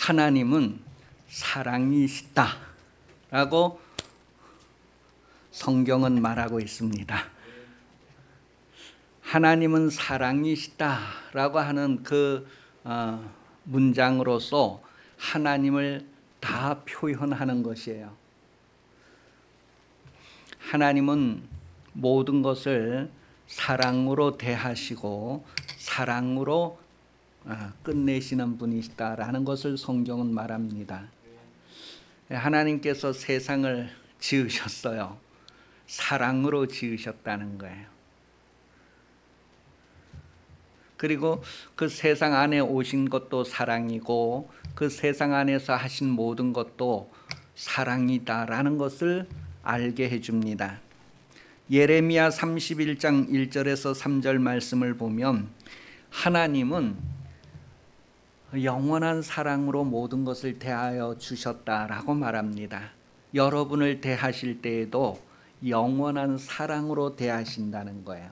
하나님은 사랑이시다라고 성경은 말하고 있습니다. 하나님은 사랑이시다라고 하는 그 문장으로서 하나님을 다 표현하는 것이에요. 하나님은 모든 것을 사랑으로 대하시고 사랑으로 끝내시는 분이시다라는 것을 성경은 말합니다. 하나님께서 세상을 지으셨어요. 사랑으로 지으셨다는 거예요. 그리고 그 세상 안에 오신 것도 사랑이고 그 세상 안에서 하신 모든 것도 사랑이다라는 것을 알게 해줍니다. 예레미야 31장 1절에서 3절 말씀을 보면 하나님은 영원한 사랑으로 모든 것을 대하여 주셨다라고 말합니다. 여러분을 대하실 때에도 영원한 사랑으로 대하신다는 거예요.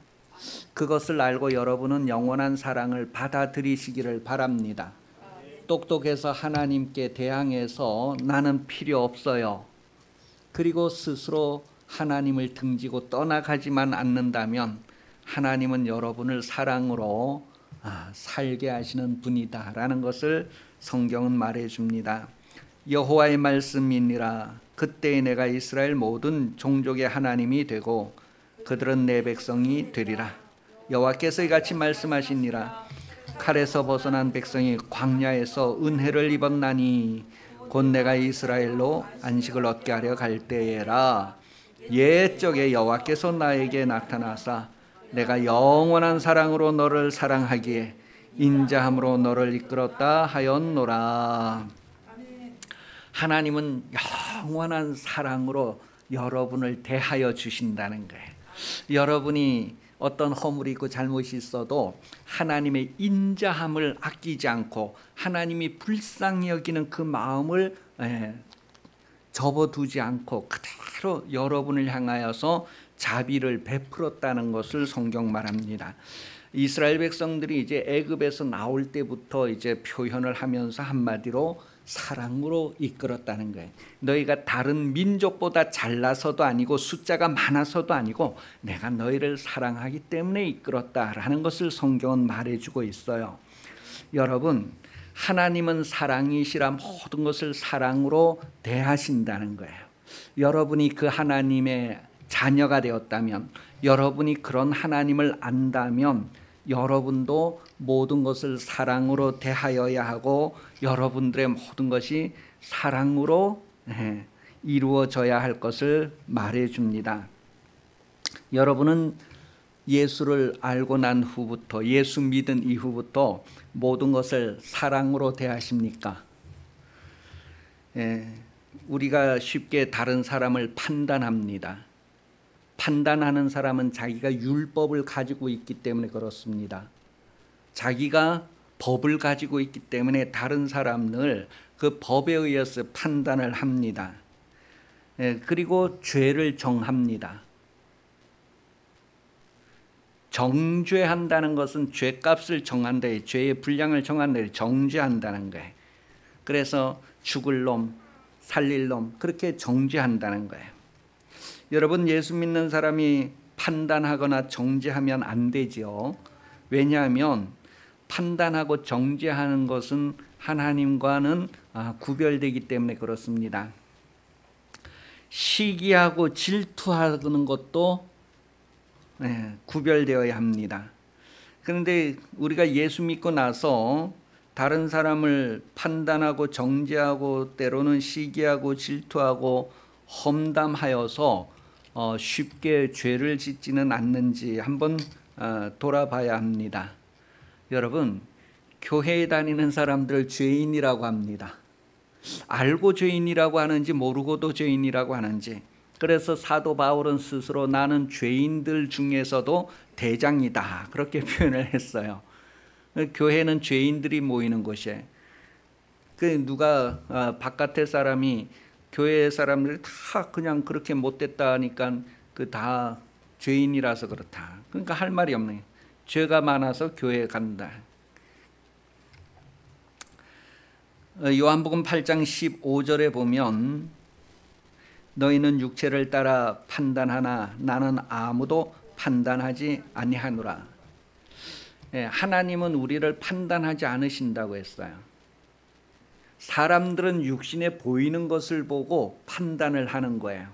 그것을 알고 여러분은 영원한 사랑을 받아들이시기를 바랍니다. 똑똑해서 하나님께 대항해서 나는 필요 없어요. 그리고 스스로 하나님을 등지고 떠나가지만 않는다면 하나님은 여러분을 사랑으로 살게 하시는 분이다라는 것을 성경은 말해줍니다. 여호와의 말씀이니라. 그때에 내가 이스라엘 모든 종족의 하나님이 되고 그들은 내 백성이 되리라. 여호와께서 이같이 말씀하시니라. 칼에서 벗어난 백성이 광야에서 은혜를 입었나니 곧 내가 이스라엘로 안식을 얻게 하려 갈 때에라. 옛적에 여호와께서 나에게 나타나사 내가 영원한 사랑으로 너를 사랑하기에 인자함으로 너를 이끌었다 하였노라. 하나님은 영원한 사랑으로 여러분을 대하여 주신다는 거예요. 여러분이 어떤 허물이 있고 잘못이 있어도 하나님의 인자함을 아끼지 않고 하나님이 불쌍히 여기는 그 마음을 접어두지 않고 그대로 여러분을 향하여서 자비를 베풀었다는 것을 성경 말합니다. 이스라엘 백성들이 이제 애굽에서 나올 때부터 이제 표현을 하면서 한마디로 사랑으로 이끌었다는 거예요. 너희가 다른 민족보다 잘나서도 아니고 숫자가 많아서도 아니고 내가 너희를 사랑하기 때문에 이끌었다라는 것을 성경은 말해주고 있어요. 여러분, 하나님은 사랑이시라 모든 것을 사랑으로 대하신다는 거예요. 여러분이 그 하나님의 자녀가 되었다면, 여러분이 그런 하나님을 안다면 여러분도 모든 것을 사랑으로 대하여야 하고 여러분들의 모든 것이 사랑으로 이루어져야 할 것을 말해줍니다. 여러분은 예수를 알고 난 후부터, 예수 믿은 이후부터 모든 것을 사랑으로 대하십니까? 우리가 쉽게 다른 사람을 판단합니다. 판단하는 사람은 자기가 율법을 가지고 있기 때문에 그렇습니다. 자기가 법을 가지고 있기 때문에 다른 사람을 그 법에 의해서 판단을 합니다. 그리고 죄를 정합니다. 정죄한다는 것은 죄값을 정한다, 죄의 분량을 정한다, 정죄한다는 거예요. 그래서 죽을 놈, 살릴 놈 그렇게 정죄한다는 거예요. 여러분, 예수 믿는 사람이 판단하거나 정죄하면 안 되죠. 왜냐하면 판단하고 정죄하는 것은 하나님과는 구별되기 때문에 그렇습니다. 시기하고 질투하는 것도 구별되어야 합니다. 그런데 우리가 예수 믿고 나서 다른 사람을 판단하고 정죄하고 때로는 시기하고 질투하고 험담하여서 쉽게 죄를 짓지는 않는지 한번 돌아봐야 합니다. 여러분, 교회에 다니는 사람들을 죄인이라고 합니다. 알고 죄인이라고 하는지 모르고도 죄인이라고 하는지. 그래서 사도 바울은 스스로 나는 죄인들 중에서도 대장이다 그렇게 표현을 했어요. 교회는 죄인들이 모이는 곳이에요. 누가 바깥의 사람이 교회 사람들이 다 그냥 그렇게 못됐다 하니까 그 다 죄인이라서 그렇다. 그러니까 할 말이 없네. 죄가 많아서 교회에 간다. 요한복음 8장 15절에 보면 너희는 육체를 따라 판단하나 나는 아무도 판단하지 아니하노라. 하나님은 우리를 판단하지 않으신다고 했어요. 사람들은 육신에 보이는 것을 보고 판단을 하는 거예요.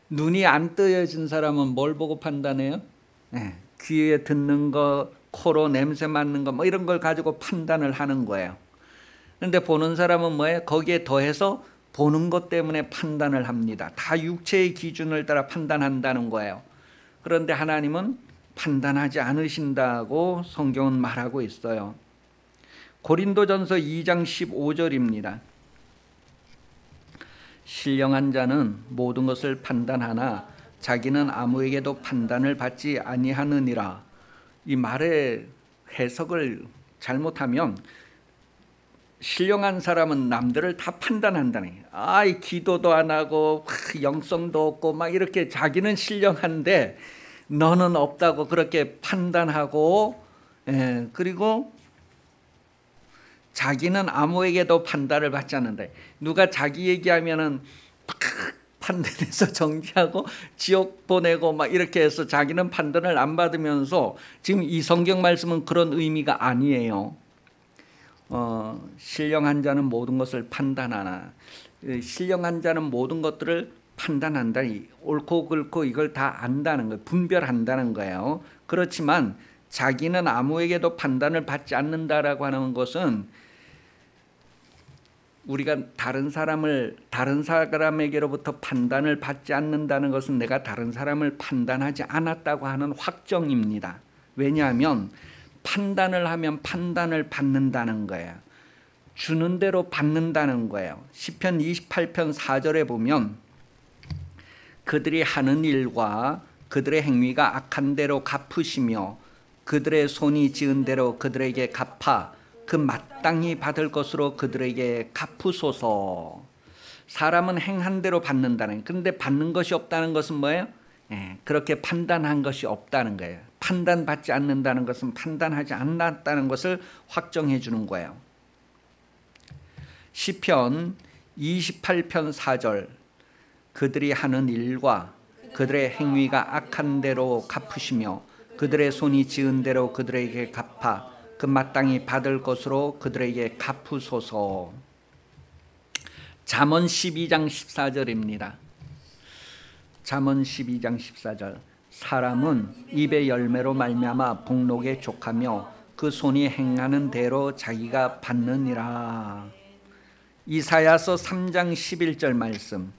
눈이 안 뜨여진 사람은 뭘 보고 판단해요? 귀에 듣는 거, 코로 냄새 맡는 거, 뭐 이런 걸 가지고 판단을 하는 거예요. 그런데 보는 사람은 뭐예요? 거기에 더해서 보는 것 때문에 판단을 합니다. 다 육체의 기준을 따라 판단한다는 거예요. 그런데 하나님은 판단하지 않으신다고 성경은 말하고 있어요. 고린도전서 2장 15절입니다. 신령한 자는 모든 것을 판단하나 자기는 아무에게도 판단을 받지 아니하느니라. 이 말의 해석을 잘못하면 신령한 사람은 남들을 다 판단한다네. 기도도 안 하고 영성도 없고 막 이렇게 자기는 신령한데 너는 없다고 그렇게 판단하고, 그리고 자기는 아무에게도 판단을 받지 않는다. 누가 자기 얘기하면은 판단해서 정지하고 지옥 보내고 막 이렇게 해서 자기는 판단을 안 받으면서, 지금 이 성경 말씀은 그런 의미가 아니에요. 신령한 자는 모든 것을 판단하나, 신령한 자는 모든 것들을 판단한다. 옳고 그렇고 이걸 다 안다는 거예요. 분별한다는 거예요. 그렇지만 자기는 아무에게도 판단을 받지 않는다라고 하는 것은, 우리가 다른 사람에게로부터 판단을 받지 않는다는 것은 내가 다른 사람을 판단하지 않았다고 하는 확정입니다. 왜냐하면 판단을 하면 판단을 받는다는 거예요. 주는 대로 받는다는 거예요. 시편 28편 4절에 보면 그들이 하는 일과 그들의 행위가 악한 대로 갚으시며 그들의 손이 지은 대로 그들에게 갚아 그 마땅히 받을 것으로 그들에게 갚으소서. 사람은 행한 대로 받는다는, 그런데 받는 것이 없다는 것은 뭐예요? 그렇게 판단한 것이 없다는 거예요. 판단받지 않는다는 것은 판단하지 않았다는 것을 확정해 주는 거예요. 시편 28편 4절 그들이 하는 일과 그들의 행위가 악한 대로 갚으시며 그들의 손이 지은 대로 그들에게 갚아 그 마땅히 받을 것으로 그들에게 갚으소서. 잠언 12장 14절입니다. 잠언 12장 14절 사람은 입의 열매로 말미암아 복록에 족하며 그 손이 행하는 대로 자기가 받느니라. 이사야서 3장 11절 말씀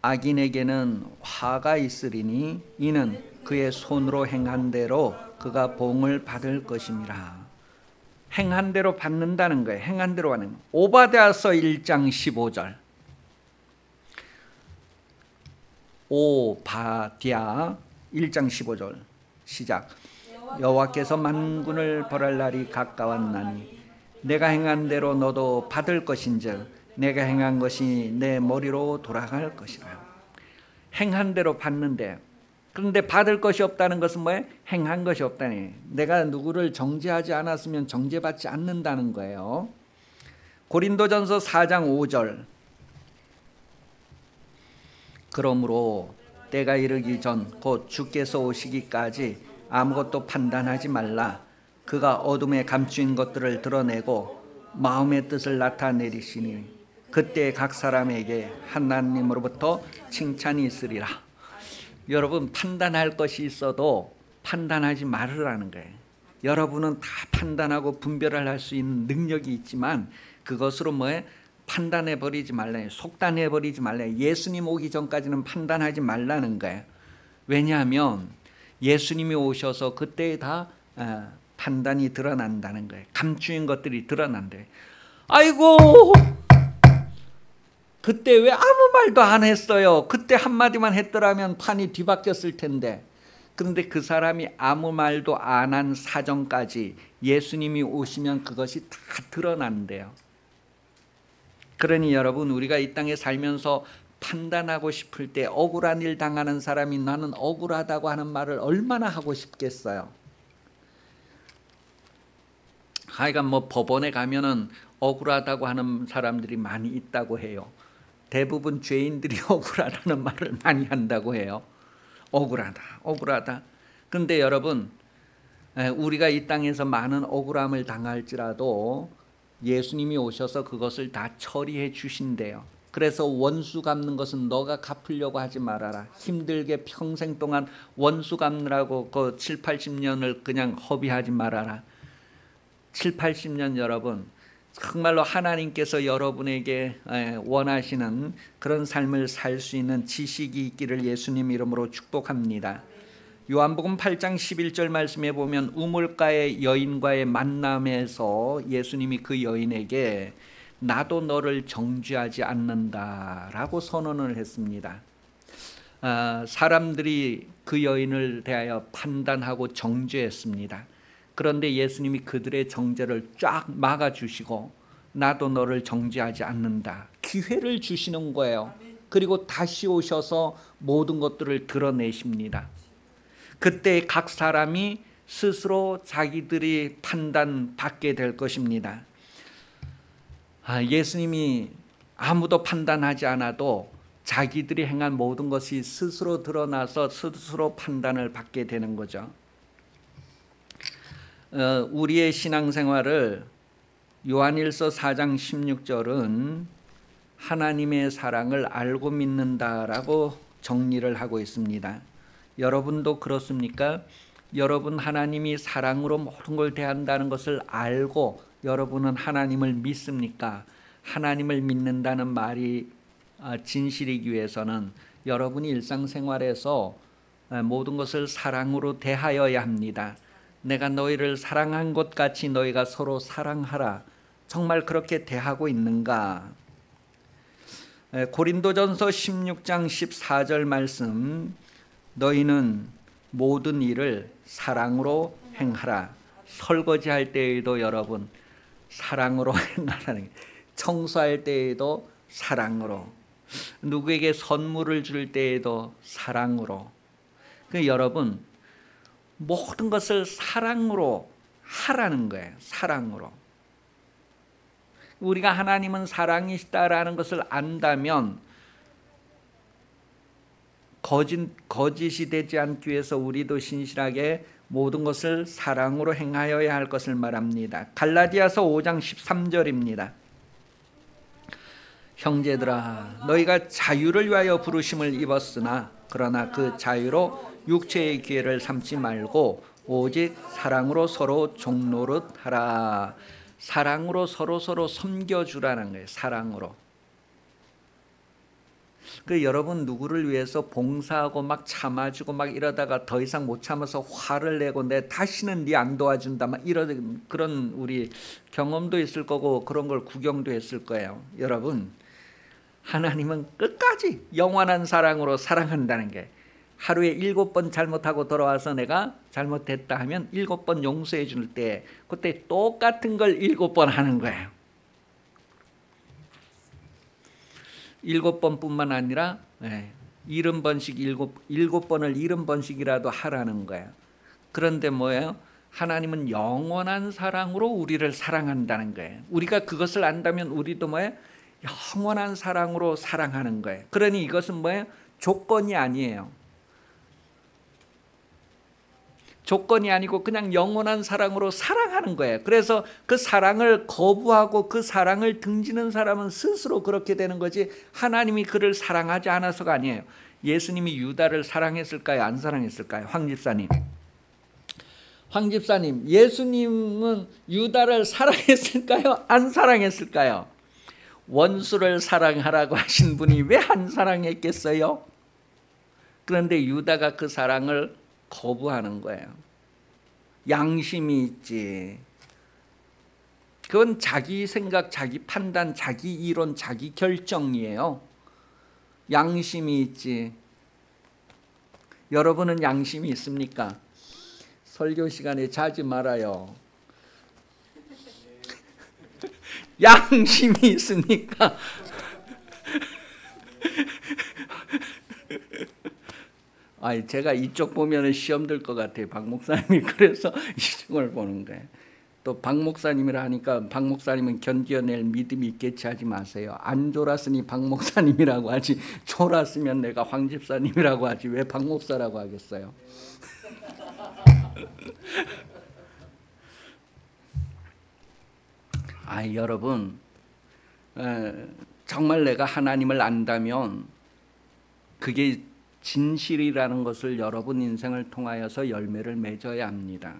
악인에게는 화가 있으리니 이는 그의 손으로 행한 대로 그가 봉을 받을 것임이라. 행한 대로 받는다는 거예요. 행한 대로 하는 거예요. 오바댜서 1장 15절 오바댜 1장 15절 시작. 여호와께서 만군을 벌할 날이 가까웠나니 내가 행한 대로 너도 받을 것인즉 내가 행한 것이 내 머리로 돌아갈 것이라. 행한 대로 받는데, 그런데 받을 것이 없다는 것은 뭐예요? 행한 것이 없다니. 내가 누구를 정죄하지 않았으면 정죄받지 않는다는 거예요. 고린도전서 4장 5절 그러므로 때가 이르기 전 곧 주께서 오시기까지 아무것도 판단하지 말라. 그가 어둠에 감추인 것들을 드러내고 마음의 뜻을 나타내리시니 그때 각 사람에게 하나님으로부터 칭찬이 있으리라. 여러분, 판단할 것이 있어도 판단하지 말으라는 거예요. 여러분은 다 판단하고 분별을 할 수 있는 능력이 있지만 그것으로 뭐에 판단해버리지 말라요. 속단해버리지 말라요. 예수님 오기 전까지는 판단하지 말라는 거예요. 왜냐하면 예수님이 오셔서 그때 다 판단이 드러난다는 거예요. 감추인 것들이 드러난대. 아이고, 그때 왜 아무 말도 안 했어요? 그때 한마디만 했더라면 판이 뒤바뀌었을 텐데. 그런데 그 사람이 아무 말도 안 한 사정까지 예수님이 오시면 그것이 다 드러난대요. 그러니 여러분, 우리가 이 땅에 살면서 판단하고 싶을 때 억울한 일 당하는 사람이 나는 억울하다고 하는 말을 얼마나 하고 싶겠어요. 하여간 뭐 법원에 가면은 억울하다고 하는 사람들이 많이 있다고 해요. 대부분 죄인들이 억울하다는 말을 많이 한다고 해요. 억울하다, 억울하다. 그런데 여러분, 우리가 이 땅에서 많은 억울함을 당할지라도 예수님이 오셔서 그것을 다 처리해 주신대요. 그래서 원수 갚는 것은 너가 갚으려고 하지 말아라. 힘들게 평생 동안 원수 갚느라고 그 7, 80년을 그냥 허비하지 말아라. 7, 80년 여러분, 정말로 하나님께서 여러분에게 원하시는 그런 삶을 살 수 있는 지식이 있기를 예수님 이름으로 축복합니다. 요한복음 8장 11절 말씀에 보면 우물가의 여인과의 만남에서 예수님이 그 여인에게 나도 너를 정죄하지 않는다라고 선언을 했습니다. 사람들이 그 여인을 대하여 판단하고 정죄했습니다. 그런데 예수님이 그들의 정죄를 쫙 막아주시고 나도 너를 정죄하지 않는다. 기회를 주시는 거예요. 그리고 다시 오셔서 모든 것들을 드러내십니다. 그때 각 사람이 스스로 자기들이 판단받게 될 것입니다. 예수님이 아무도 판단하지 않아도 자기들이 행한 모든 것이 스스로 드러나서 스스로 판단을 받게 되는 거죠. 우리의 신앙생활을 요한일서 4장 16절은 하나님의 사랑을 알고 믿는다라고 정리를 하고 있습니다. 여러분도 그렇습니까? 여러분 하나님이 사랑으로 모든 걸 대한다는 것을 알고 여러분은 하나님을 믿습니까? 하나님을 믿는다는 말이 진실이기 위해서는 여러분이 일상생활에서 모든 것을 사랑으로 대하여야 합니다. 내가 너희를 사랑한 것 같이 너희가 서로 사랑하라. 정말 그렇게 대하고 있는가? 고린도전서 16장 14절 말씀, 너희는 모든 일을 사랑으로 행하라. 설거지할 때에도 여러분 사랑으로 행하라는 게, 청소할 때에도 사랑으로, 누구에게 선물을 줄 때에도 사랑으로. 여러분 모든 것을 사랑으로 하라는 거예요. 사랑으로. 우리가 하나님은 사랑이시다라는 것을 안다면 거짓이 되지 않기 위해서 우리도 신실하게 모든 것을 사랑으로 행하여야 할 것을 말합니다. 갈라디아서 5장 13절입니다. 형제들아, 너희가 자유를 위하여 부르심을 입었으나 그러나 그 자유로 육체의 기회를 삼지 말고 오직 사랑으로 서로 종노릇 하라. 사랑으로 서로 섬겨주라는 거예요. 사랑으로. 여러분 누구를 위해서 봉사하고 막 참아주고 막 이러다가 더 이상 못 참아서 화를 내고 내 다시는 네 안 도와준다 막 이런 그런 우리 경험도 있을 거고 그런 걸 구경도 했을 거예요. 여러분 하나님은 끝까지 영원한 사랑으로 사랑한다는 게, 하루에 7번 잘못하고 돌아와서 내가 잘못했다 하면 7번 용서해 줄 때 그때 똑같은 걸 7번 하는 거예요. 7번뿐만 아니라 70번씩 7번을 70번씩이라도 하라는 거예요. 그런데 뭐예요? 하나님은 영원한 사랑으로 우리를 사랑한다는 거예요. 우리가 그것을 안다면 우리도 뭐예요? 영원한 사랑으로 사랑하는 거예요. 그러니 이것은 뭐예요? 조건이 아니에요. 조건이 아니고 그냥 영원한 사랑으로 사랑하는 거예요. 그래서 그 사랑을 거부하고 그 사랑을 등지는 사람은 스스로 그렇게 되는 거지 하나님이 그를 사랑하지 않아서가 아니에요. 예수님이 유다를 사랑했을까요? 안 사랑했을까요? 황 집사님, 예수님은 유다를 사랑했을까요? 안 사랑했을까요? 원수를 사랑하라고 하신 분이 왜 안 사랑했겠어요? 그런데 유다가 그 사랑을 거부하는 거예요. 양심이 있지. 그건 자기 생각, 자기 판단, 자기 이론, 자기 결정이에요. 양심이 있지. 여러분은 양심이 있습니까? 설교 시간에 자지 말아요. 양심이 있습니까? 제가 이쪽 보면 시험 들 것 같아요. 박 목사님이 그래서 이쪽을 보는 거예요. 또 박 목사님이라 하니까 박 목사님은 견뎌낼 믿음이 있겠지 하지 마세요. 안 졸았으니 박 목사님이라고 하지, 졸았으면 내가 황 집사님이라고 하지 왜 박 목사라고 하겠어요. 여러분, 정말 내가 하나님을 안다면 그게 진실이라는 것을 여러분 인생을 통하여서 열매를 맺어야 합니다.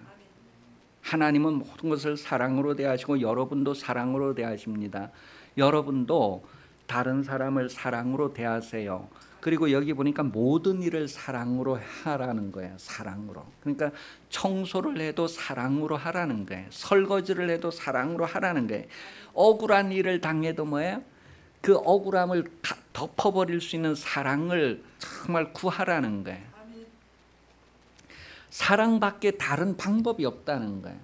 하나님은 모든 것을 사랑으로 대하시고 여러분도 사랑으로 대하십니다. 여러분도 다른 사람을 사랑으로 대하세요. 그리고 여기 보니까 모든 일을 사랑으로 하라는 거예요. 사랑으로. 그러니까 청소를 해도 사랑으로 하라는 거예요. 설거지를 해도 사랑으로 하라는 거예요. 억울한 일을 당해도 뭐예요? 그 억울함을 덮어버릴 수 있는 사랑을 정말 구하라는 거예요. 사랑밖에 다른 방법이 없다는 거예요.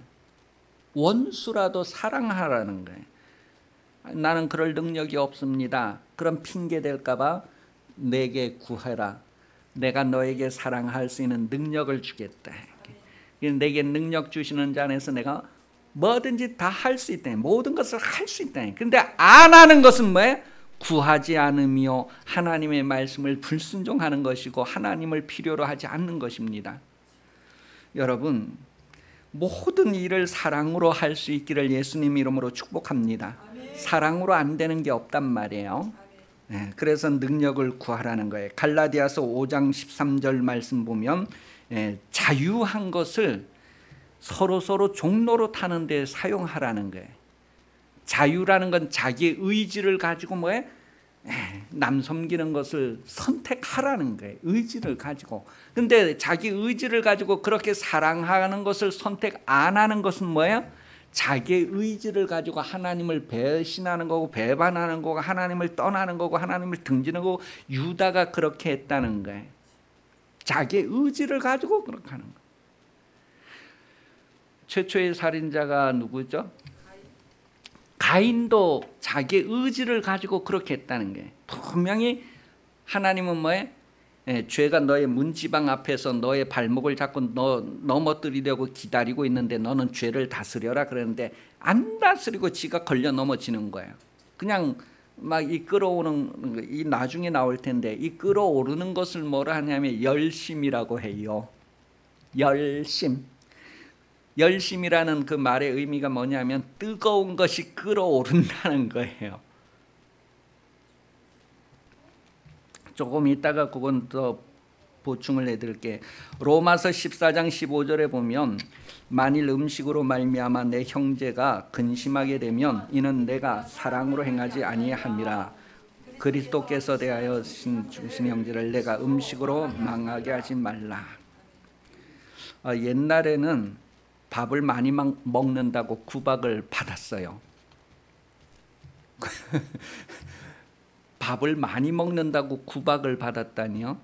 원수라도 사랑하라는 거예요. 나는 그럴 능력이 없습니다. 그럼 핑계 댈까 봐 내게 구해라. 내가 너에게 사랑할 수 있는 능력을 주겠다. 내게 능력 주시는 자 안에서 내가 뭐든지 다 할 수 있다. 모든 것을 할 수 있다. 그런데 안 하는 것은 뭐예요? 구하지 않으며 하나님의 말씀을 불순종하는 것이고 하나님을 필요로 하지 않는 것입니다. 여러분, 모든 일을 사랑으로 할 수 있기를 예수님 이름으로 축복합니다. 사랑으로 안 되는 게 없단 말이에요. 그래서 능력을 구하라는 거예요. 갈라디아서 5장 13절 말씀 보면 자유한 것을 서로 종로로 타는 데 사용하라는 거예요. 자유라는 건 자기의 의지를 가지고 뭐예요? 남 섬기는 것을 선택하라는 거예요. 의지를 가지고. 근데 자기 의지를 가지고 그렇게 사랑하는 것을 선택 안 하는 것은 뭐예요? 자기의 의지를 가지고 하나님을 배신하는 거고 배반하는 거고 하나님을 떠나는 거고 하나님을 등지는 거고 유다가 그렇게 했다는 거예요. 자기의 의지를 가지고 그렇게 하는 거예요. 최초의 살인자가 누구죠? 가인도 자기의 의지를 가지고 그렇게 했다는 게 분명히 하나님은 뭐예요? 죄가 너의 문지방 앞에서 너의 발목을 잡고 넘어뜨리려고 기다리고 있는데 너는 죄를 다스려라 그러는데 안 다스리고 지가 걸려 넘어지는 거예요. 그냥 막 이 끌어오는 이 나중에 나올 텐데 이 끌어오르는 것을 뭐라 하냐면 열심이라고 해요. 열심. 열심이라는 그 말의 의미가 뭐냐면 뜨거운 것이 끌어오른다는 거예요. 조금 이따가 그건 더 보충을 해드릴게. 로마서 14장 15절에 보면 만일 음식으로 말미암아 내 형제가 근심하게 되면 이는 내가 사랑으로 행하지 아니함이라. 그리스도께서 대하여 주신 형제를 내가 음식으로 망하게 하지 말라. 옛날에는 밥을 많이 먹는다고 구박을 받았어요. 밥을 많이 먹는다고 구박을 받았다니요?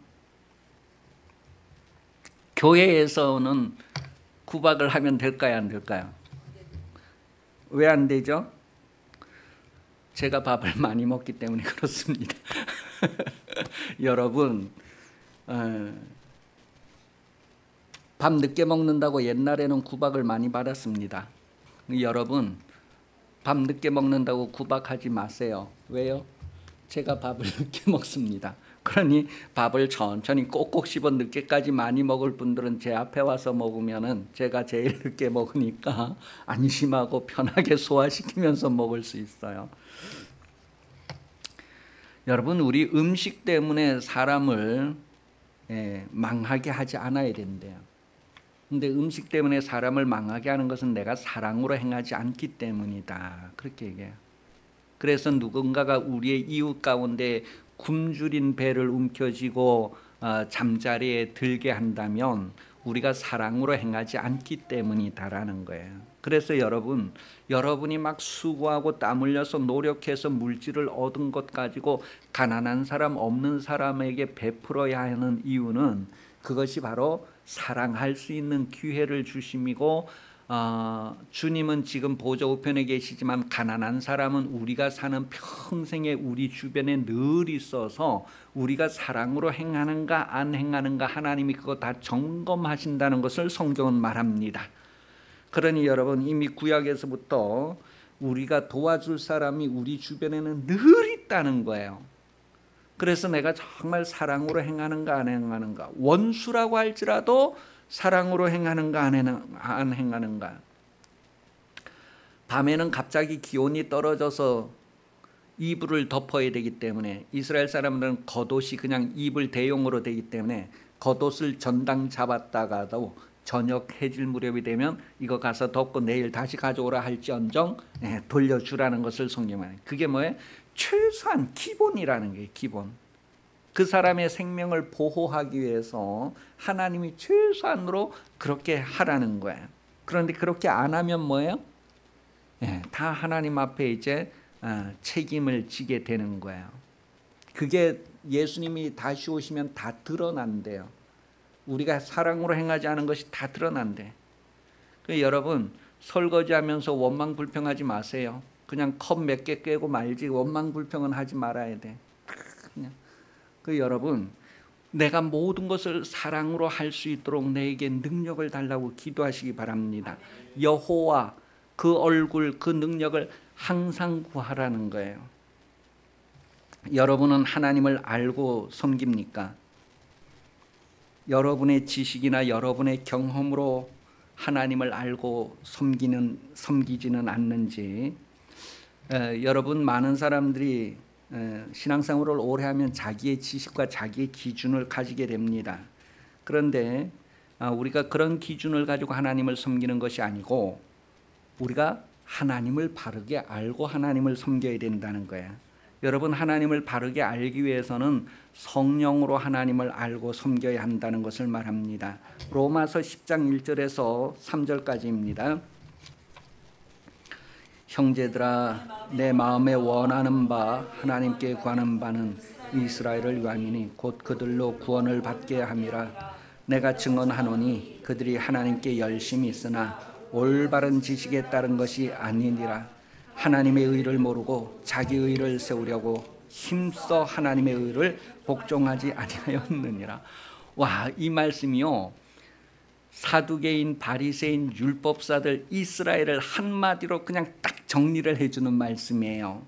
교회에서는 구박을 하면 될까요, 안 될까요? 왜 안 되죠? 제가 밥을 많이 먹기 때문에 그렇습니다. 여러분, 밥 늦게 먹는다고 옛날에는 구박을 많이 받았습니다. 여러분, 밥 늦게 먹는다고 구박하지 마세요. 왜요? 제가 밥을 늦게 먹습니다. 그러니 밥을 천천히 꼭꼭 씹어 늦게까지 많이 먹을 분들은 제 앞에 와서 먹으면은 제가 제일 늦게 먹으니까 안심하고 편하게 소화시키면서 먹을 수 있어요. 여러분, 우리 음식 때문에 사람을 망하게 하지 않아야 된대요. 근데 음식 때문에 사람을 망하게 하는 것은 내가 사랑으로 행하지 않기 때문이다. 그렇게 얘기해요. 그래서 누군가가 우리의 이웃 가운데 굶주린 배를 움켜쥐고 잠자리에 들게 한다면 우리가 사랑으로 행하지 않기 때문이다라는 거예요. 그래서 여러분이 막 수고하고 땀 흘려서 노력해서 물질을 얻은 것 가지고 가난한 사람 없는 사람에게 베풀어야 하는 이유는 그것이 바로 사랑할 수 있는 기회를 주심이고 주님은 지금 보좌 우편에 계시지만 가난한 사람은 우리가 사는 평생에 우리 주변에 늘 있어서 우리가 사랑으로 행하는가 안 행하는가 하나님이 그거 다 점검하신다는 것을 성경은 말합니다. 그러니 여러분 이미 구약에서부터 우리가 도와줄 사람이 우리 주변에는 늘 있다는 거예요. 그래서 내가 정말 사랑으로 행하는가 안 행하는가, 원수라고 할지라도 사랑으로 행하는가 안 행하는가. 밤에는 갑자기 기온이 떨어져서 이불을 덮어야 되기 때문에 이스라엘 사람들은 겉옷이 그냥 이불 대용으로 되기 때문에 겉옷을 전당 잡았다가도 저녁 해질 무렵이 되면 이거 가서 덮고 내일 다시 가져오라 할지언정 돌려주라는 것을 성경에. 그게 뭐예요? 최소한 기본이라는 게 기본. 그 사람의 생명을 보호하기 위해서 하나님이 최소한으로 그렇게 하라는 거예요. 그런데 그렇게 안 하면 뭐예요? 다 하나님 앞에 이제 책임을 지게 되는 거예요. 그게 예수님이 다시 오시면 다 드러난대요. 우리가 사랑으로 행하지 않은 것이 다 드러난대. 여러분 설거지하면서 원망 불평하지 마세요. 그냥 컵 몇 개 깨고 말지 원망 불평은 하지 말아야 돼. 그냥. 여러분 내가 모든 것을 사랑으로 할 수 있도록 내게 능력을 달라고 기도하시기 바랍니다. 여호와 그 얼굴 그 능력을 항상 구하라는 거예요. 여러분은 하나님을 알고 섬깁니까? 여러분의 지식이나 여러분의 경험으로 하나님을 알고 섬기지는 않는지. 여러분 많은 사람들이 신앙생활을 오래 하면 자기의 지식과 자기의 기준을 가지게 됩니다. 그런데 우리가 그런 기준을 가지고 하나님을 섬기는 것이 아니고 우리가 하나님을 바르게 알고 하나님을 섬겨야 된다는 거예요. 여러분 하나님을 바르게 알기 위해서는 성령으로 하나님을 알고 섬겨야 한다는 것을 말합니다. 로마서 10장 1절에서 3절까지입니다. 형제들아 내 마음에 원하는 바 하나님께 구하는 바는 이스라엘을 위함이니 곧 그들로 구원을 받게 함이라. 내가 증언하노니 그들이 하나님께 열심히 있으나 올바른 지식에 따른 것이 아니니라. 하나님의 의를 모르고 자기 의를 세우려고 힘써 하나님의 의를 복종하지 아니하였느니라. 와, 이 말씀이요 사두개인 바리새인 율법사들 이스라엘을 한마디로 그냥 딱 정리를 해주는 말씀이에요.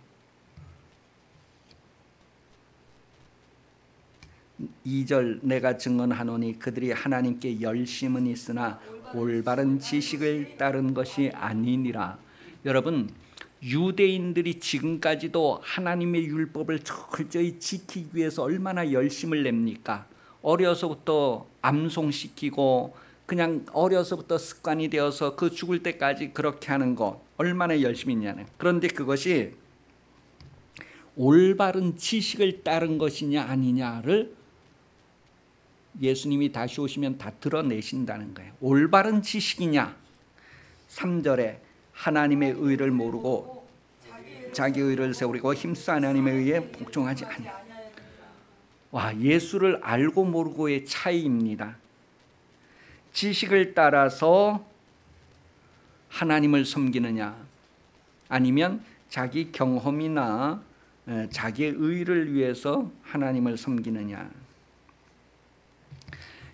2절 내가 증언하노니 그들이 하나님께 열심은 있으나 올바른 지식을 따른 것이 아니니라. 여러분 유대인들이 지금까지도 하나님의 율법을 철저히 지키기 위해서 얼마나 열심을 냅니까? 어려서부터 암송시키고 그냥 어려서부터 습관이 되어서 그 죽을 때까지 그렇게 하는 것 얼마나 열심히 했냐는. 그런데 그것이 올바른 지식을 따른 것이냐 아니냐를 예수님이 다시 오시면 다 드러내신다는 거예요. 올바른 지식이냐. 3절에 하나님의 의를 모르고 자기 의를 세우려고 힘써 하나님의 의에 복종하지 않냐. 와, 예수를 알고 모르고의 차이입니다. 지식을 따라서 하나님을 섬기느냐 아니면 자기 경험이나 자기의 의를 위해서 하나님을 섬기느냐.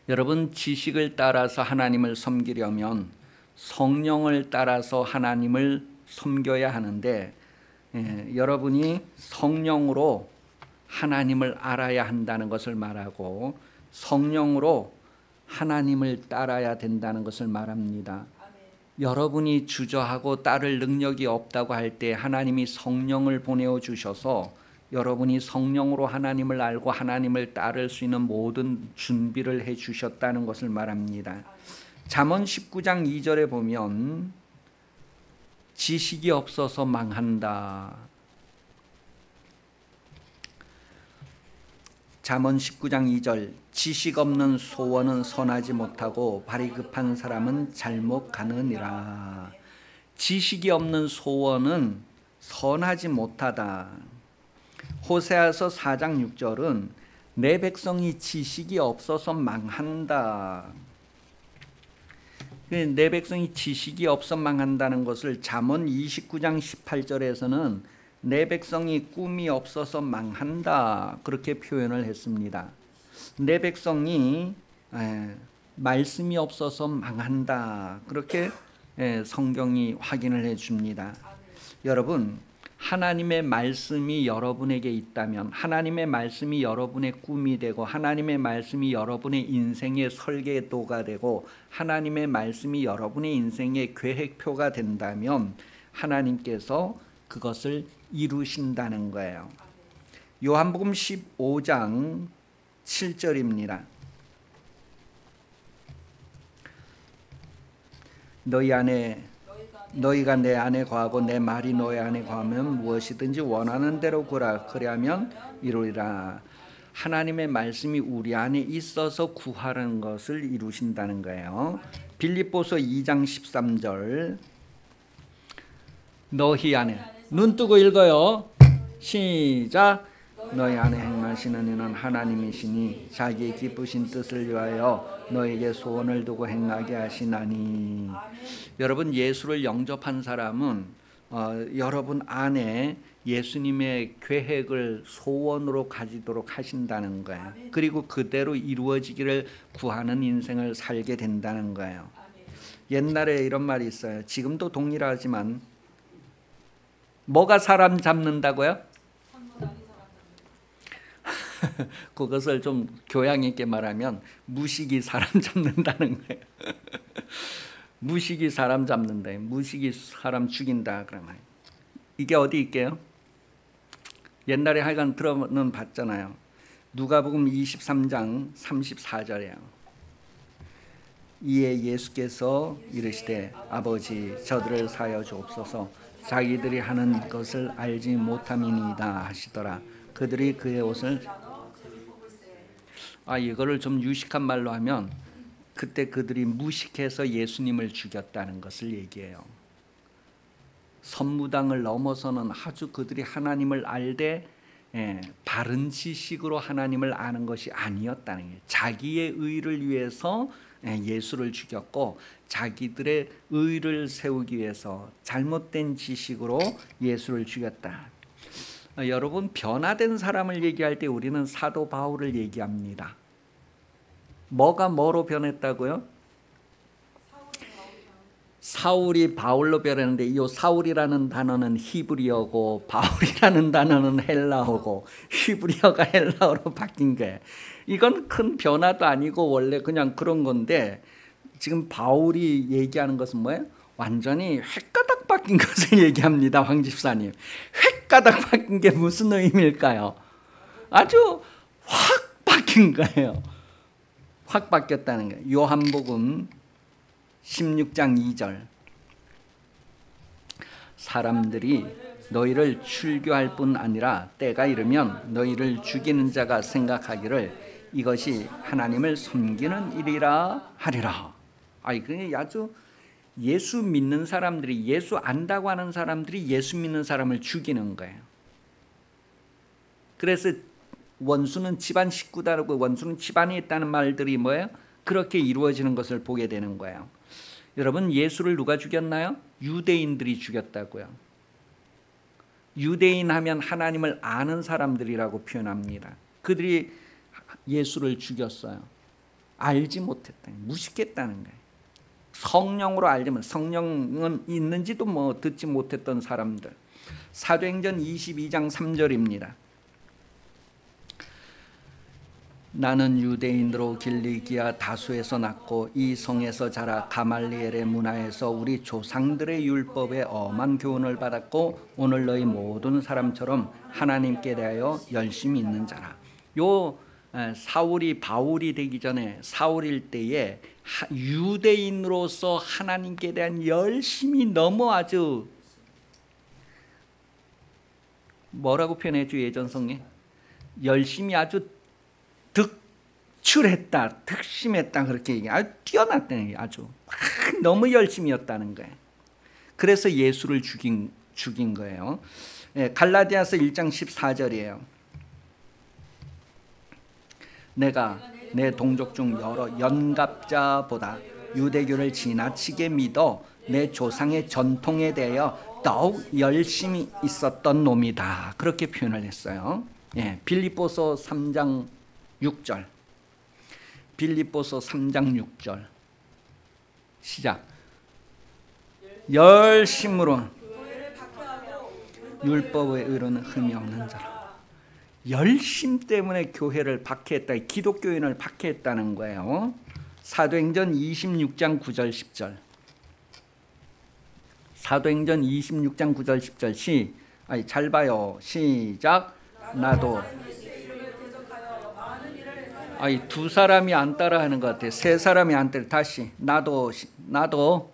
여러분 지식을 따라서 하나님을 섬기려면 성령을 따라서 하나님을 섬겨야 하는데 여러분이 성령으로 하나님을 알아야 한다는 것을 말하고 성령으로 하나님을 따라야 된다는 것을 말합니다. 여러분이 주저하고 따를 능력이 없다고 할 때 하나님이 성령을 보내어 주셔서 여러분이 성령으로 하나님을 알고 하나님을 따를 수 있는 모든 준비를 해 주셨다는 것을 말합니다. 잠언 19장 2절에 보면 지식이 없어서 망한다. 잠언 19장 2절 지식 없는 소원은 선하지 못하고 발이 급한 사람은 잘못 가느니라. 지식이 없는 소원은 선하지 못하다. 호세아서 4장 6절은 내 백성이 지식이 없어서 망한다. 내 백성이 지식이 없어 망한다는 것을 잠언 29장 18절에서는 내 백성이 꿈이 없어서 망한다 그렇게 표현을 했습니다. 내 백성이 말씀이 없어서 망한다 그렇게 성경이 확인을 해줍니다. 여러분, 하나님의 말씀이 여러분에게 있다면, 하나님의 말씀이 여러분의 꿈이 되고, 하나님의 말씀이 여러분의 인생의 설계도가 되고, 하나님의 말씀이 여러분의 인생의 계획표가 된다면 하나님께서 그것을 이루신다는 거예요. 요한복음 15장 7절입니다. 너희가 내 안에 거하고 내 말이 너희 안에 거하면 무엇이든지 원하는 대로 구하라. 그리하면 이루리라. 하나님의 말씀이 우리 안에 있어서 구하는 것을 이루신다는 거예요. 빌립보서 2장 13절. 너희 안에, 눈 뜨고 읽어요. 시작. 너희 안에 행하시는 이는 하나님이시니 자기의 기쁘신 뜻을 위하여 너에게 소원을 두고 행하게 하시나니. 여러분, 예수를 영접한 사람은 여러분 안에 예수님의 계획을 소원으로 가지도록 하신다는 거예요. 그리고 그대로 이루어지기를 구하는 인생을 살게 된다는 거예요. 옛날에 이런 말이 있어요. 지금도 동일하지만, 뭐가 사람 잡는다고요? 그것을 좀 교양 있게 말하면 무식이 사람 잡는다는 거예요. 무식이 사람 잡는다. 무식이 사람 죽인다. 그러면 이게 어디 있게요? 옛날에 하여간 들어는 봤잖아요. 누가복음 23장 34절이에요. 이에 예수께서 이르시되 아버지 저들을 사하여 주옵소서 자기들이 하는 것을 알지 못함이니이다 하시더라. 그들이 그의 옷을 이거를 좀 유식한 말로 하면 그때 그들이 무식해서 예수님을 죽였다는 것을 얘기해요. 선무당을 넘어서는 아주 그들이 하나님을 알되 바른 지식으로 하나님을 아는 것이 아니었다는 거예요. 자기의 의를 위해서 예수를 죽였고 자기들의 의를 세우기 위해서 잘못된 지식으로 예수를 죽였다. 여러분, 변화된 사람을 얘기할 때 우리는 사도 바울을 얘기합니다. 뭐가 뭐로 변했다고요? 사울이 바울로 변했는데 이 사울이라는 단어는 히브리어고 바울이라는 단어는 헬라어고 히브리어가 헬라어로 바뀐 거예요. 이건 큰 변화도 아니고 원래 그냥 그런 건데 지금 바울이 얘기하는 것은 뭐예요? 완전히 획가닥 바뀐 것을 얘기합니다. 황 집사님, 획가닥 바뀐 게 무슨 의미일까요? 아주 확 바뀐 거예요. 확 바뀌었다는 거예요. 요한복음 16장 2절. 사람들이 너희를 출교할 뿐 아니라 때가 이르면 너희를 죽이는 자가 생각하기를 이것이 하나님을 섬기는 일이라 하리라. 그게 아주 예수 믿는 사람들이, 예수 안다고 하는 사람들이 예수 믿는 사람을 죽이는 거예요. 그래서 원수는 집안 식구다라고, 원수는 집안에 있다는 말들이 뭐예요? 그렇게 이루어지는 것을 보게 되는 거예요. 여러분, 예수를 누가 죽였나요? 유대인들이 죽였다고요. 유대인 하면 하나님을 아는 사람들이라고 표현합니다. 그들이 예수를 죽였어요. 알지 못했다, 무식했다는 거예요. 성령으로 알지만 성령은 있는지도 듣지 못했던 사람들. 사도행전 22장 3절입니다. 나는 유대인으로 길리기아 다수에서 낳고 이 성에서 자라 가말리엘의 문화에서 우리 조상들의 율법에 엄한 교훈을 받았고 오늘 너희 모든 사람처럼 하나님께 대하여 열심히 있는 자라. 요 사울이 바울이 되기 전에 사울일 때에 유대인으로서 하나님께 대한 열심이 너무 아주 뭐라고 표현해줘? 예전 성에 열심히 아주 득출했다, 득심했다, 그렇게 얘기해. 아주 뛰어났다는 얘기. 아주 너무 열심이었다는 거예요. 그래서 예수를 죽인 거예요. 갈라디아서 1장 14절이에요. 내가 내 동족 중 여러 연갑자보다 유대교를 지나치게 믿어 내 조상의 전통에 대하여 더욱 열심히 있었던 놈이다. 그렇게 표현을 했어요. 빌립보서 3장 6절. 빌립보서 3장 6절. 시작. 열심으로 율법의 의로는 흠이 없는 자라. 열심 때문에 교회를 박해했다. 기독교인을 박해했다는 거예요. 사도행전 26장 9절 10절. 사도행전 26장 9절 10절 잘 봐요. 시작. 나도 두 사람이 안 따라하는 것 같아요. 세 사람이 안 따라. 다시 나도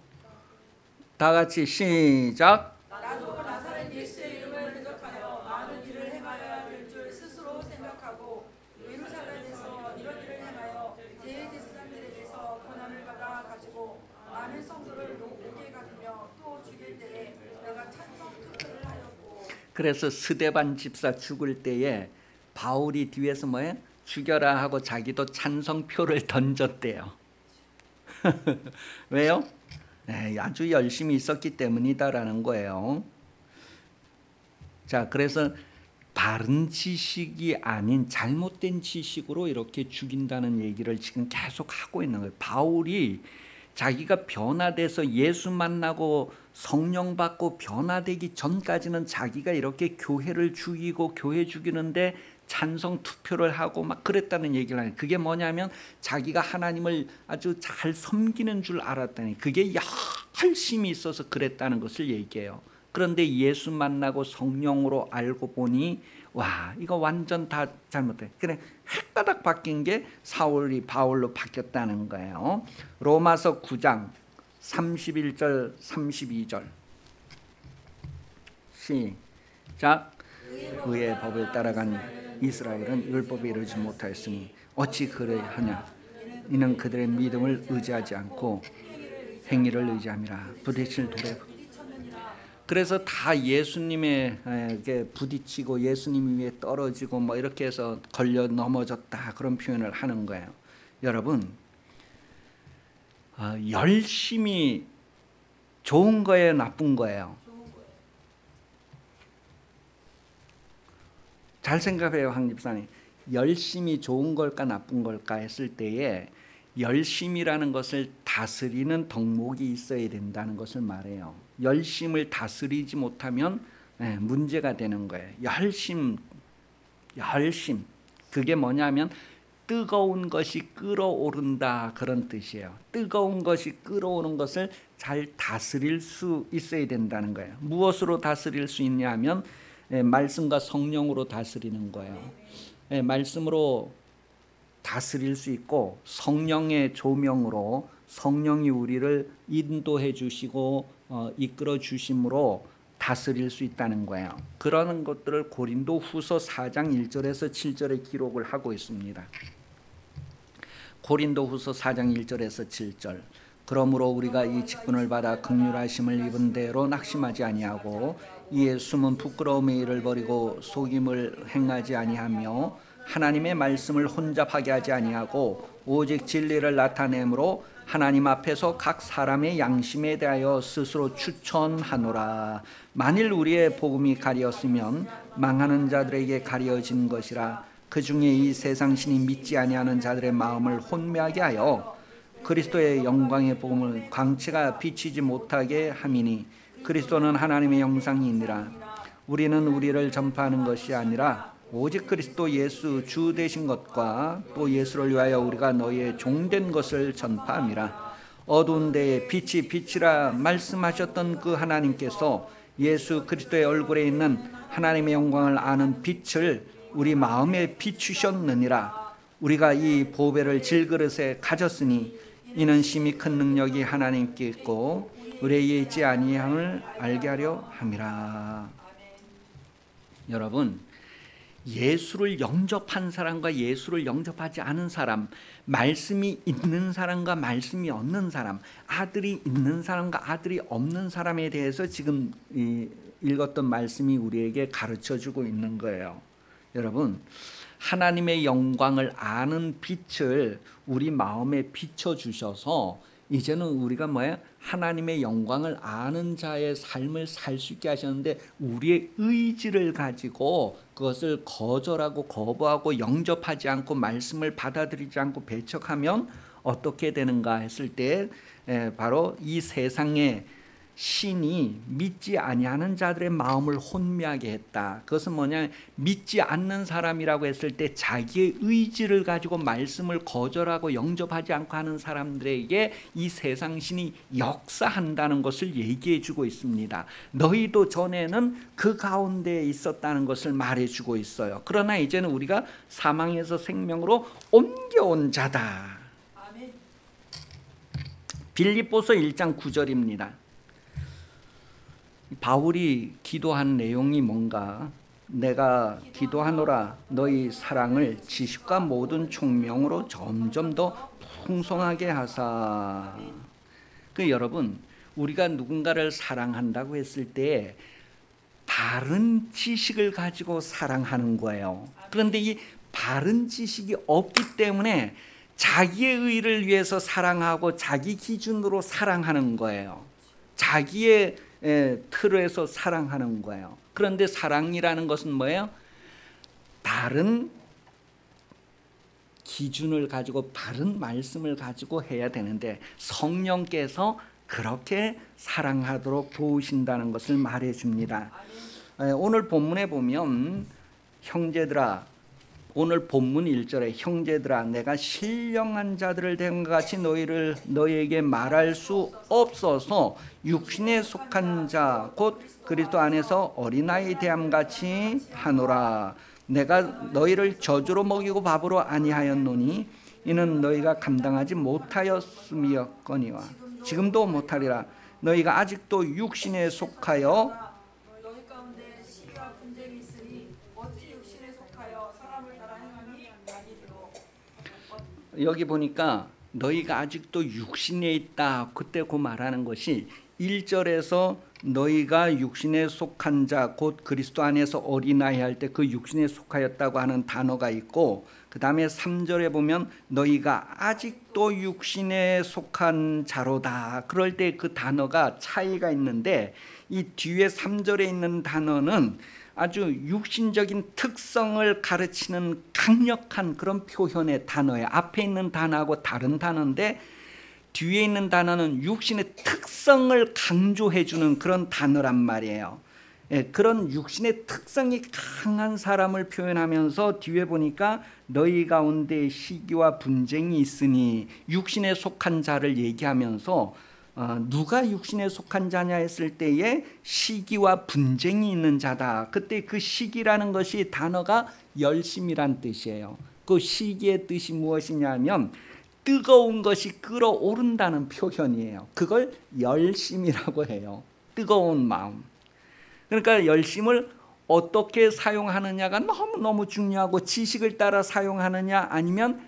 다 같이 시작. 나도 나사렛 예수의 이름을 대적하여 많은 일을 행하여야 될 줄 스스로 생각하고 예루살렘에서 이런 일을 행하여 대제사장들에 대해서 고난을 받아 가지고 많은 성도를 오게 가두며 또 죽일 때에 내가 찬성 투표를 하였고. 그래서 스데반 집사 죽을 때에 바울이 뒤에서 뭐예요? 죽여라 하고 자기도 찬성표를 던졌대요. 왜요? 네, 아주 열심히 있었기 때문이다라는 거예요. 자, 그래서 바른 지식이 아닌 잘못된 지식으로 이렇게 죽인다는 얘기를 지금 계속 하고 있는 거예요. 바울이 자기가 변화돼서 예수 만나고 성령 받고 변화되기 전까지는 자기가 이렇게 교회를 죽이고 교회 죽이는데 찬성 투표를 하고 막 그랬다는 얘기를 하는. 그게 뭐냐면 자기가 하나님을 아주 잘 섬기는 줄 알았다니. 그게 열심히 있어서 그랬다는 것을 얘기해요. 그런데 예수 만나고 성령으로 알고 보니 와, 이거 완전 다 잘못돼. 그래, 헷가닥 바뀐 게 사울이 바울로 바뀌었다는 거예요. 로마서 9장 31절 32절 시작. 의의 법을 따라간 이스라엘은 율법에 이르지 못하였으니 어찌 그래하냐. 이는 그들의 믿음을 의지하지 않고 행위를 의지함이라. 부딪힐 돌에. 그래서 다 예수님에게 부딪히고 예수님 위에 떨어지고 뭐 이렇게 해서 걸려 넘어졌다, 그런 표현을 하는 거예요. 여러분, 열심히 좋은 거예요, 나쁜 거예요? 잘 생각해요, 황 집사님. 열심히 좋은 걸까 나쁜 걸까 했을 때에 열심이라는 것을 다스리는 덕목이 있어야 된다는 것을 말해요. 열심을 다스리지 못하면 문제가 되는 거예요. 열심. 그게 뭐냐면 뜨거운 것이 끓어오른다, 그런 뜻이에요. 뜨거운 것이 끓어오는 것을 잘 다스릴 수 있어야 된다는 거예요. 무엇으로 다스릴 수 있냐면 말씀과 성령으로 다스리는 거예요. 말씀으로 다스릴 수 있고 성령의 조명으로 성령이 우리를 인도해 주시고 이끌어 주심으로 다스릴 수 있다는 거예요. 그러는 것들을 고린도후서 4장 1절에서 7절에 기록을 하고 있습니다. 고린도후서 4장 1절에서 7절. 그러므로 우리가 이 직분을 받아 긍휼하심을 입은 대로 낙심하지 아니하고 이에 숨은 부끄러움의 일을 버리고 속임을 행하지 아니하며 하나님의 말씀을 혼잡하게 하지 아니하고 오직 진리를 나타내므로 하나님 앞에서 각 사람의 양심에 대하여 스스로 추천하노라. 만일 우리의 복음이 가리었으면 망하는 자들에게 가려진 것이라. 그 중에 이 세상 신이 믿지 아니하는 자들의 마음을 혼미하게 하여 그리스도의 영광의 복음을 광채가 비치지 못하게 함이니 그리스도는 하나님의 형상이니라. 우리는 우리를 전파하는 것이 아니라 오직 그리스도 예수 주 되신 것과 또 예수를 위하여 우리가 너희의 종된 것을 전파함이라. 어두운 데에 빛이 빛이라 말씀하셨던 그 하나님께서 예수 그리스도의 얼굴에 있는 하나님의 영광을 아는 빛을 우리 마음에 비추셨느니라. 우리가 이 보배를 질그릇에 가졌으니 이는 심히 큰 능력이 하나님께 있고 우리에게 있지 아니함을 알게 하려 함이라. 여러분, 예수를 영접한 사람과 예수를 영접하지 않은 사람, 말씀이 있는 사람과 말씀이 없는 사람, 아들이 있는 사람과 아들이 없는 사람에 대해서 지금 읽었던 말씀이 우리에게 가르쳐주고 있는 거예요. 여러분, 하나님의 영광을 아는 빛을 우리 마음에 비춰주셔서 이제는 우리가 뭐예요? 하나님의 영광을 아는 자의 삶을 살 수 있게 하셨는데 우리의 의지를 가지고 그것을 거절하고 거부하고 영접하지 않고 말씀을 받아들이지 않고 배척하면 어떻게 되는가 했을 때 바로 이 세상에 신이 믿지 아니하는 자들의 마음을 혼미하게 했다. 그것은 뭐냐, 믿지 않는 사람이라고 했을 때 자기의 의지를 가지고 말씀을 거절하고 영접하지 않고 하는 사람들에게 이 세상 신이 역사한다는 것을 얘기해 주고 있습니다. 너희도 전에는 그 가운데에 있었다는 것을 말해주고 있어요. 그러나 이제는 우리가 사망에서 생명으로 옮겨온 자다. 아멘. 빌립보서 1장 9절입니다. 바울이 기도한 내용이 뭔가, 내가 기도하노라 너희 사랑을 지식과 모든 총명으로 점점 더 풍성하게 하사. 여러분, 우리가 누군가를 사랑한다고 했을 때 바른 지식을 가지고 사랑하는 거예요. 그런데 이 바른 지식이 없기 때문에 자기의 의를 위해서 사랑하고 자기 기준으로 사랑하는 거예요. 자기의 틀에서 사랑하는 거예요. 그런데 사랑이라는 것은 뭐예요? 바른 기준을 가지고 바른 말씀을 가지고 해야 되는데 성령께서 그렇게 사랑하도록 도우신다는 것을 말해줍니다. 오늘 본문에 보면 형제들아, 오늘 본문 1절에 형제들아 내가 신령한 자들을 된 것 같이 너희에게 말할 수 없어서 육신에 속한 자 곧 그리스도 안에서 어린아이 대함같이 하노라. 내가 너희를 저주로 먹이고 밥으로 아니하였노니 이는 너희가 감당하지 못하였음이었거니와 지금도 못하리라. 너희가 아직도 육신에 속하여 너희 가운데 시기와 분쟁이 있으니 어찌 육신에 속하여 사람을 따라 행함이 아니리요. 여기 보니까 너희가 아직도 육신에 있다. 그때 그 말하는 것이 1절에서 너희가 육신에 속한 자 곧 그리스도 안에서 어린아이 할 때 그 육신에 속하였다고 하는 단어가 있고, 그 다음에 3절에 보면 너희가 아직도 육신에 속한 자로다. 그럴 때 그 단어가 차이가 있는데 이 뒤에 3절에 있는 단어는 아주 육신적인 특성을 가르치는 강력한 그런 표현의 단어예요. 앞에 있는 단어하고 다른 단어인데 뒤에 있는 단어는 육신의 특성을 강조해 주는 그런 단어란 말이에요. 그런 육신의 특성이 강한 사람을 표현하면서 뒤에 보니까 너희 가운데 시기와 분쟁이 있으니 육신에 속한 자를 얘기하면서 누가 육신에 속한 자냐 했을 때에 시기와 분쟁이 있는 자다. 그때 그 시기라는 것이 단어가 열심이란 뜻이에요. 그 시기의 뜻이 무엇이냐면 뜨거운 것이 끓어오른다는 표현이에요. 그걸 열심이라고 해요. 뜨거운 마음. 그러니까 열심을 어떻게 사용하느냐가 너무너무 중요하고, 지식을 따라 사용하느냐 아니면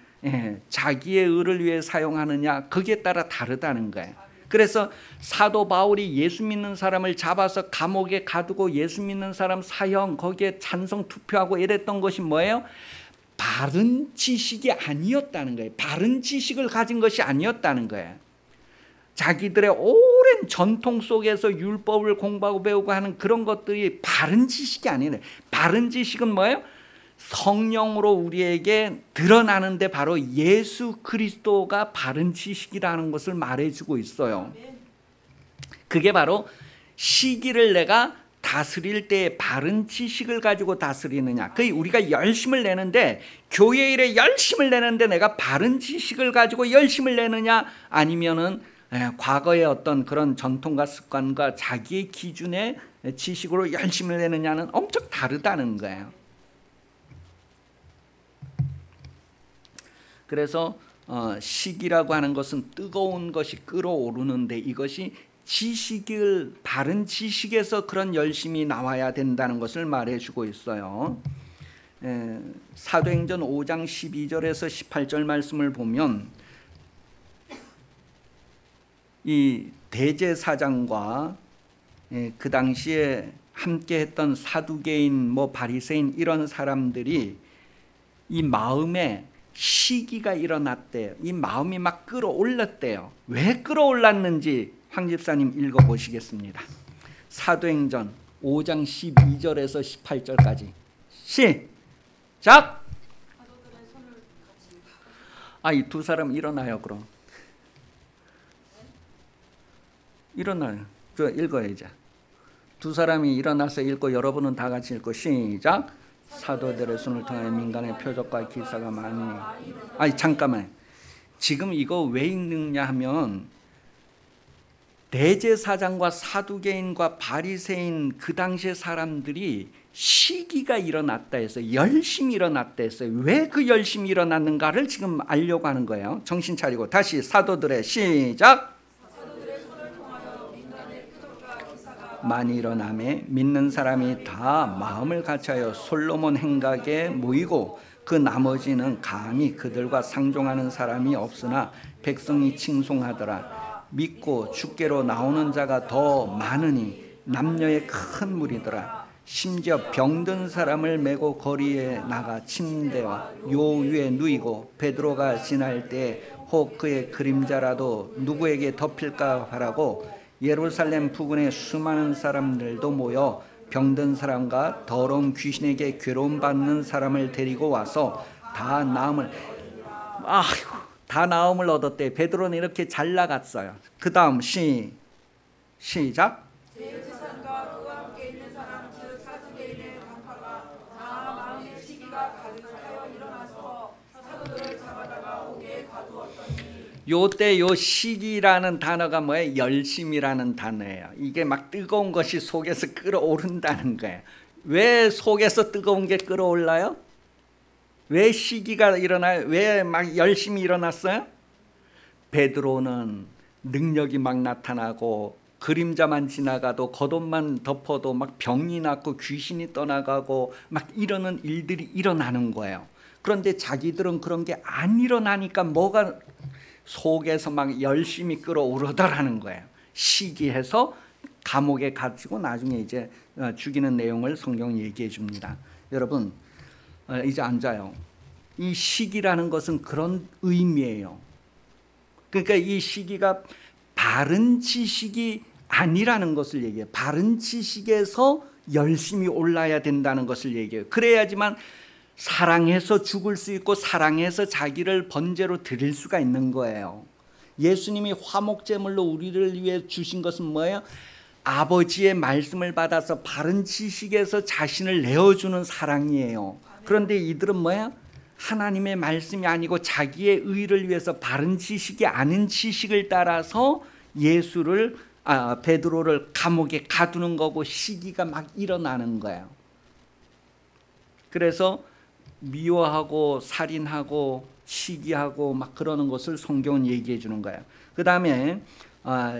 자기의 의를 위해 사용하느냐, 거기에 따라 다르다는 거예요. 그래서 사도 바울이 예수 믿는 사람을 잡아서 감옥에 가두고 예수 믿는 사람 사형 거기에 찬성 투표하고 이랬던 것이 뭐예요? 바른 지식이 아니었다는 거예요. 바른 지식을 가진 것이 아니었다는 거예요. 자기들의 오랜 전통 속에서 율법을 공부하고 배우고 하는 그런 것들이 바른 지식이 아니에요. 바른 지식은 뭐예요? 성령으로 우리에게 드러나는데 바로 예수 그리스도가 바른 지식이라는 것을 말해주고 있어요. 그게 바로 시기를 내가 다스릴 때 바른 지식을 가지고 다스리느냐. 그 우리가 열심을 내는데, 교회 일에 열심을 내는데 내가 바른 지식을 가지고 열심을 내느냐, 아니면은 과거의 어떤 그런 전통과 습관과 자기의 기준의 지식으로 열심을 내느냐는 엄청 다르다는 거예요. 그래서 시기라고 하는 것은 뜨거운 것이 끓어오르는데 이것이 지식을, 바른 지식에서 그런 열심이 나와야 된다는 것을 말해주고 있어요. 사도행전 5장 12절에서 18절 말씀을 보면 이 대제사장과 그 당시에 함께했던 사두개인, 바리새인 이런 사람들이 이 마음에 시기가 일어났대요. 이 마음이 막 끌어올랐대요. 왜 끌어올랐는지 황 집사님 읽어보시겠습니다. 사도행전 5장 12절에서 18절까지 시작! 이 두 사람 일어나요. 그럼 일어나요. 저 읽어요 이제. 두 사람이 일어나서 읽고 여러분은 다 같이 읽고 시작. 사도들의 손을 통해 민간의 표적과 기사가 많이. 아니 잠깐만. 지금 이거 왜 읽느냐 하면 대제사장과 사두개인과 바리새인 그 당시의 사람들이 시기가 일어났다 해서 열심히 일어났다 했어요. 왜 그 열심히 일어났는가를 지금 알려고 하는 거예요. 정신 차리고 다시 사도들의 시작. 많이 일어나매 믿는 사람이 다 마음을 같이하여 솔로몬 행각에 모이고 그 나머지는 감히 그들과 상종하는 사람이 없으나 백성이 칭송하더라. 믿고 주께로 나오는 자가 더 많으니 남녀의 큰 무리더라. 심지어 병든 사람을 메고 거리에 나가 침대와 요 위에 누이고 베드로가 지날 때 혹 그의 그림자라도 누구에게 덮일까 바라고 예루살렘 부근에 수많은 사람들도 모여 병든 사람과 더러운 귀신에게 괴로움 받는 사람을 데리고 와서 다 나음을 얻었대. 베드로는 이렇게 잘 나갔어요. 그 다음 시작. 제사장과 그와 함께 있는 사람 즉 사두개인의 강파가 다 마음의 시기가 가득하여 일어나서 사도들을 잡아다가 옥에 가두었더니. 요때 요 시기라는 단어가 뭐예요? 열심이라는 단어예요. 이게 막 뜨거운 것이 속에서 끓어오른다는 거예요. 왜 속에서 뜨거운 게 끓어올라요? 왜 시기가 일어나요? 왜 막 열심히 일어났어요? 베드로는 능력이 막 나타나고 그림자만 지나가도 겉옷만 덮어도 막 병이 낫고 귀신이 떠나가고 막 이러는 일들이 일어나는 거예요. 그런데 자기들은 그런 게 안 일어나니까 뭐가 속에서 막 열심히 끌어오르더라는 거예요. 시기해서 감옥에 갇히고 나중에 이제 죽이는 내용을 성경은 얘기해 줍니다. 여러분 이제 앉아요. 이 시기라는 것은 그런 의미예요. 그러니까 이 시기가 바른 지식이 아니라는 것을 얘기해요. 바른 지식에서 열심히 올라야 된다는 것을 얘기해요. 그래야지만 사랑해서 죽을 수 있고 사랑해서 자기를 번제로 드릴 수가 있는 거예요. 예수님이 화목제물로 우리를 위해 주신 것은 뭐예요? 아버지의 말씀을 받아서 바른 지식에서 자신을 내어주는 사랑이에요. 그런데 이들은 뭐예요? 하나님의 말씀이 아니고 자기의 의를 위해서 바른 지식이 아닌 지식을 따라서 베드로를 감옥에 가두는 거고 시기가 막 일어나는 거예요. 그래서 미워하고 살인하고 시기하고 막 그러는 것을 성경은 얘기해 주는 거예요. 그 다음에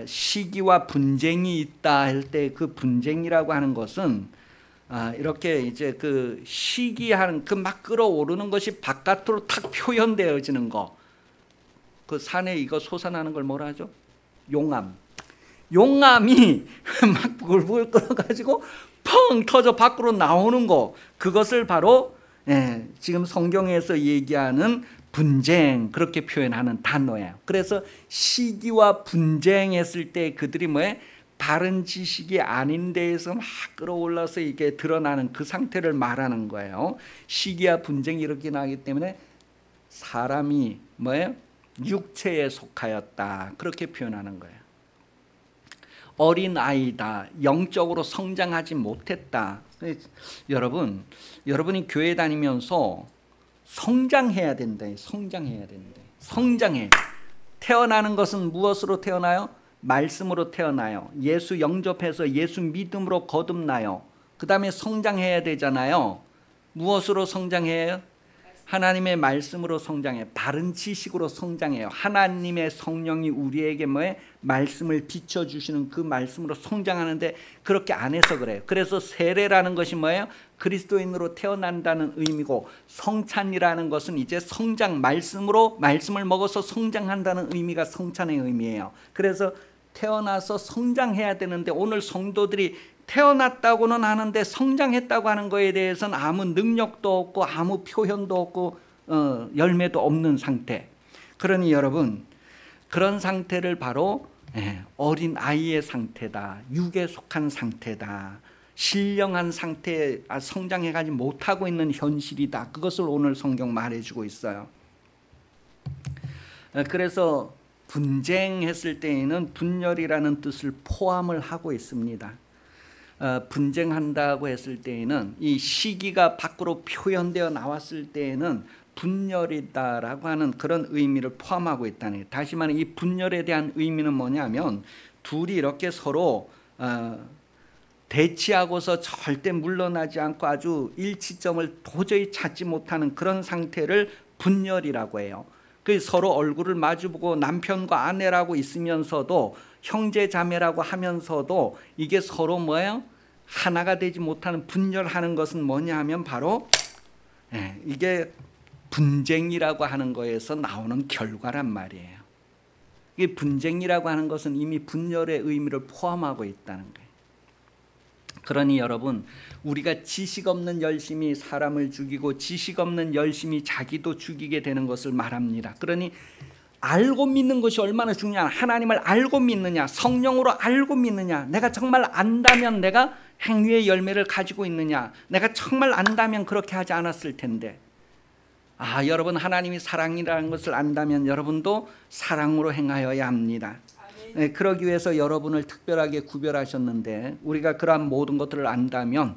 시기와 분쟁이 있다 할 때 그 분쟁이라고 하는 것은 이렇게 이제 그 시기하는 그 막 끌어오르는 것이 바깥으로 탁 표현되어지는 거. 그 산에 이거 솟아나는 걸 뭐라 하죠? 용암이 막 불불 끓어가지고 펑 터져 밖으로 나오는 거. 그것을 바로 지금 성경에서 얘기하는 분쟁 그렇게 표현하는 단어예요. 그래서 시기와 분쟁했을 때 그들이 뭐예요? 바른 지식이 아닌 데에서 막 끌어올라서 이게 드러나는 그 상태를 말하는 거예요. 시기와 분쟁이 이렇게 나기 때문에 사람이 뭐예요? 육체에 속하였다 그렇게 표현하는 거예요. 어린아이다. 영적으로 성장하지 못했다. 여러분이 교회 다니면서 성장해야 된다. 성장해. 태어나는 것은 무엇으로 태어나요? 말씀으로 태어나요. 예수 영접해서 예수 믿음으로 거듭나요. 그 다음에 성장해야 되잖아요. 무엇으로 성장해요? 하나님의 말씀으로 성장해요. 바른 지식으로 성장해요. 하나님의 성령이 우리에게 뭐예요? 말씀을 비춰주시는 그 말씀으로 성장하는데 그렇게 안 해서 그래요. 그래서 세례라는 것이 뭐예요? 그리스도인으로 태어난다는 의미고 성찬이라는 것은 이제 말씀을 먹어서 성장한다는 의미가 성찬의 의미예요. 그래서 태어나서 성장해야 되는데 오늘 성도들이 태어났다고는 하는데 성장했다고 하는 것에 대해서는 아무 능력도 없고 아무 표현도 없고 열매도 없는 상태. 그러니 여러분 그런 상태를 바로 어린아이의 상태다. 육에 속한 상태다. 신령한 상태에 성장해가지 못하고 있는 현실이다. 그것을 오늘 성경 말해주고 있어요. 그래서 분쟁했을 때에는 분열이라는 뜻을 포함을 하고 있습니다. 분쟁한다고 했을 때에는 이 시기가 밖으로 표현되어 나왔을 때에는 분열이다라고 하는 그런 의미를 포함하고 있다는 거예요. 다시 말해 이 분열에 대한 의미는 뭐냐면 둘이 이렇게 서로 대치하고서 절대 물러나지 않고 아주 일치점을 도저히 찾지 못하는 그런 상태를 분열이라고 해요. 그 서로 얼굴을 마주보고 남편과 아내라고 있으면서도 형제 자매라고 하면서도 이게 서로 뭐예요? 하나가 되지 못하는 분열하는 것은 뭐냐 하면 바로 이게 분쟁이라고 하는 거에서 나오는 결과란 말이에요. 이게 분쟁이라고 하는 것은 이미 분열의 의미를 포함하고 있다는 거예요. 그러니 여러분, 우리가 지식 없는 열심이 사람을 죽이고 지식 없는 열심이 자기도 죽이게 되는 것을 말합니다. 그러니 알고 믿는 것이 얼마나 중요하냐. 하나님을 알고 믿느냐, 성령으로 알고 믿느냐, 내가 정말 안다면 내가 행위의 열매를 가지고 있느냐, 내가 정말 안다면 그렇게 하지 않았을 텐데. 여러분, 하나님이 사랑이라는 것을 안다면 여러분도 사랑으로 행하여야 합니다. 그러기 위해서 여러분을 특별하게 구별하셨는데, 우리가 그러한 모든 것들을 안다면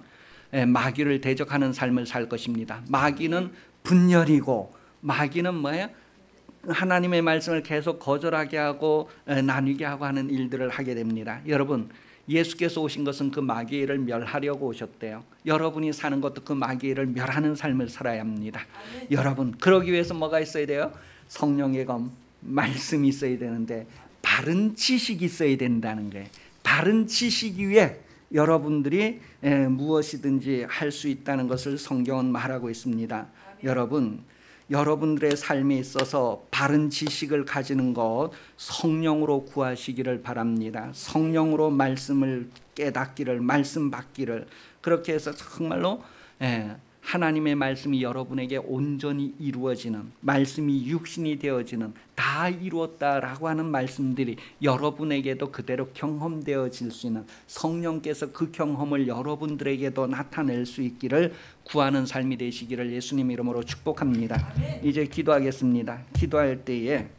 마귀를 대적하는 삶을 살 것입니다. 마귀는 분열이고, 마귀는 뭐예요? 하나님의 말씀을 계속 거절하게 하고 나뉘게 하고 하는 일들을 하게 됩니다. 여러분, 예수께서 오신 것은 그 마귀를 멸하려고 오셨대요. 여러분이 사는 것도 그 마귀를 멸하는 삶을 살아야 합니다. 여러분, 그러기 위해서 뭐가 있어야 돼요? 성령의 검, 말씀이 있어야 되는데 바른 지식이 있어야 된다는 거예요. 바른 지식 위에 여러분들이 무엇이든지 할 수 있다는 것을 성경은 말하고 있습니다. 여러분들의 삶에 있어서 바른 지식을 가지는 것 성령으로 구하시기를 바랍니다. 성령으로 말씀을 깨닫기를, 말씀 받기를, 그렇게 해서 정말로 하나님의 말씀이 여러분에게 온전히 이루어지는, 말씀이 육신이 되어지는, 다 이루었다라고 하는 말씀들이 여러분에게도 그대로 경험되어질 수 있는, 성령께서 그 경험을 여러분들에게도 나타낼 수 있기를 구하는 삶이 되시기를 예수님 이름으로 축복합니다. 이제 기도하겠습니다. 기도할 때에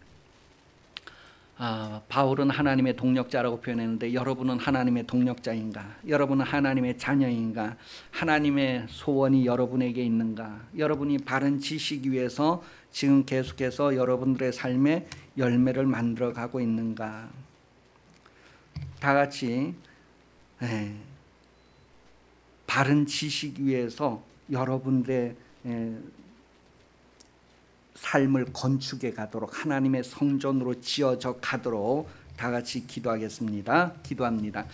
바울은 하나님의 동력자라고 표현했는데, 여러분은 하나님의 동력자인가? 여러분은 하나님의 자녀인가? 하나님의 소원이 여러분에게 있는가? 여러분이 바른 지식 위에서 지금 계속해서 여러분들의 삶에 열매를 만들어 가고 있는가? 다 같이 바른 지식 위에서 여러분들의 삶을 건축해 가도록, 하나님의 성전으로 지어져 가도록 다 같이 기도하겠습니다. 기도합니다.